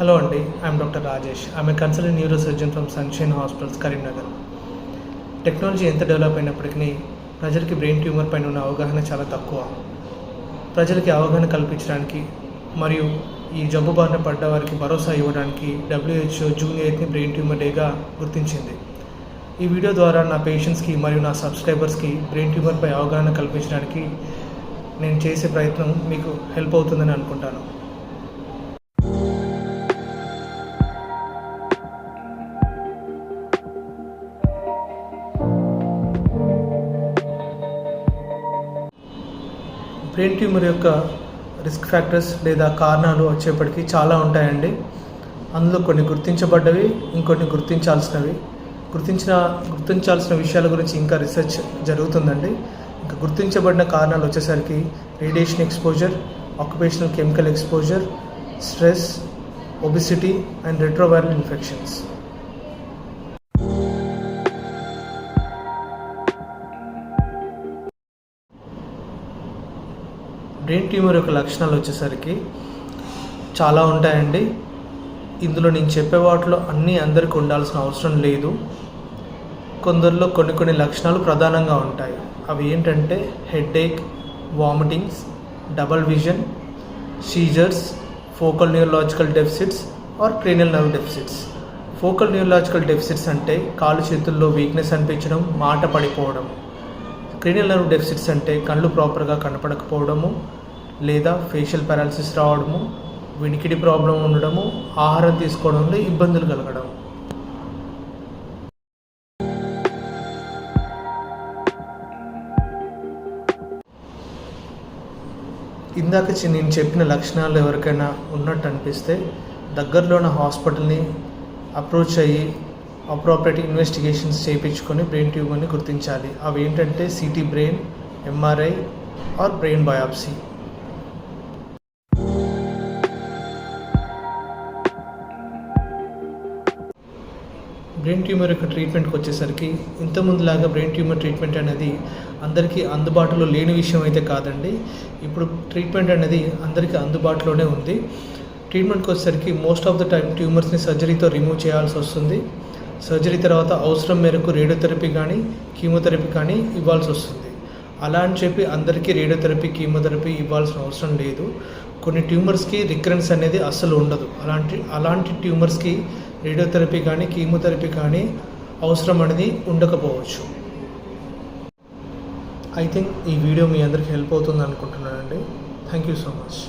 Hello Andy, I am Dr. Rajesh. I am a consultant neurosurgeon from Sunshine Hospitals, Karimnagar. Technology ఎంత develop అయినప్పటికీ ప్రజలకి brain tumour పైన ఉన్న అవగాహన చాలా తక్కువ. ప్రజలకి అవగాహన కల్పించడానికి మరియు ఈ జబ్బు బారిన పడ్డ వారికి భరోసా ఇవ్వడానికి WHO జూన్ 8ని బ్రెయిన్ ట్యూమర్ డేగా గుర్తించింది. ఈ వీడియో ద్వారా నా పేషెంట్స్కి మరియు నా సబ్స్క్రైబర్స్కి బ్రెయిన్ ట్యూమర్పై అవగాహన కల్పించడానికి నేను చేసే ప్రయత్నం మీకు హెల్ప్ అవుతుందని అనుకుంటాను. బ్రెయిన్ ట్యూమర్ యొక్క రిస్క్ ఫ్యాక్టర్స్ లేదా కారణాలు వచ్చేప్పటికీ చాలా ఉంటాయండి. అందులో కొన్ని గుర్తించబడ్డవి, ఇంకొన్ని గుర్తించాల్సినవి. గుర్తించాల్సిన విషయాల గురించి ఇంకా రీసెర్చ్ జరుగుతుందండి. ఇంకా గుర్తించబడిన కారణాలు వచ్చేసరికి radiation exposure, occupational chemical exposure, stress, obesity and retroviral infections. Brain tumour యొక్క లక్షణాలు వచ్చేసరికి చాలా ఉంటాయండి. ఇందులో నేను చెప్పే వాటిలో అన్నీ అందరికీ ఉండాల్సిన అవసరం లేదు. కొందరిలో కొన్ని లక్షణాలు ప్రధానంగా ఉంటాయి. అవి ఏంటంటే headache, vomitings, double vision, seizures, focal neurological deficits or cranial nerve deficits. Focal neurological deficits అంటే కాళ్ళు చేతుల్లో వీక్నెస్ అనిపించడం, మాట పడిపోవడం. క్రేనియల్ నర్వ్ డెఫిసిట్స్ అంటే కళ్ళు ప్రాపర్గా కనపడకపోవడము లేదా ఫేషియల్ పారాలిసిస్ రావడము, వినికిడి ప్రాబ్లం ఉండడము, ఆహారం తీసుకోవడంలో ఇబ్బందులు కలగడం. ఇందాక నేను చెప్పిన లక్షణాలు ఎవరికైనా ఉన్నట్టు అనిపిస్తే దగ్గరలో ఉన్న హాస్పిటల్ని అప్రోచ్ అయ్యి అప్రోప్రియేట్ ఇన్వెస్టిగేషన్స్ చేయించుకొని బ్రెయిన్ ట్యూమర్ని గుర్తించాలి. అవి ఏంటంటే CT brain, MRI or brain biopsy. Brain tumour యొక్క ట్రీట్మెంట్కి వచ్చేసరికి ఇంతకుముందులాగా బ్రెయిన్ ట్యూమర్ ట్రీట్మెంట్ అనేది అందరికీ అందుబాటులో లేని విషయం అయితే కాదండి. ఇప్పుడు ట్రీట్మెంట్ అనేది అందరికీ అందుబాటులోనే ఉంది. ట్రీట్మెంట్కి వచ్చేసరికి మోస్ట్ ఆఫ్ ద టైం ట్యూమర్స్ని సర్జరీతో రిమూవ్ చేయాల్సి వస్తుంది. సర్జరీ తర్వాత అవసరం మేరకు రేడియోథెరపీ కానీ కీమోథెరపీ కానీ ఇవ్వాల్సి వస్తుంది. అలా అని చెప్పి అందరికీ రేడియోథెరపీ, కీమోథెరపీ ఇవ్వాల్సిన అవసరం లేదు. కొన్ని ట్యూమర్స్కి రికరెన్స్ అనేది అస్సలు ఉండదు. అలాంటి ట్యూమర్స్కి రేడియోథెరపీ కానీ కీమోథెరపీ కానీ అవసరం అనేది ఉండకపోవచ్చు. ఐ థింక్ ఈ వీడియో మీ అందరికీ హెల్ప్ అవుతుంది అనుకుంటున్నానండి. Thank you so much.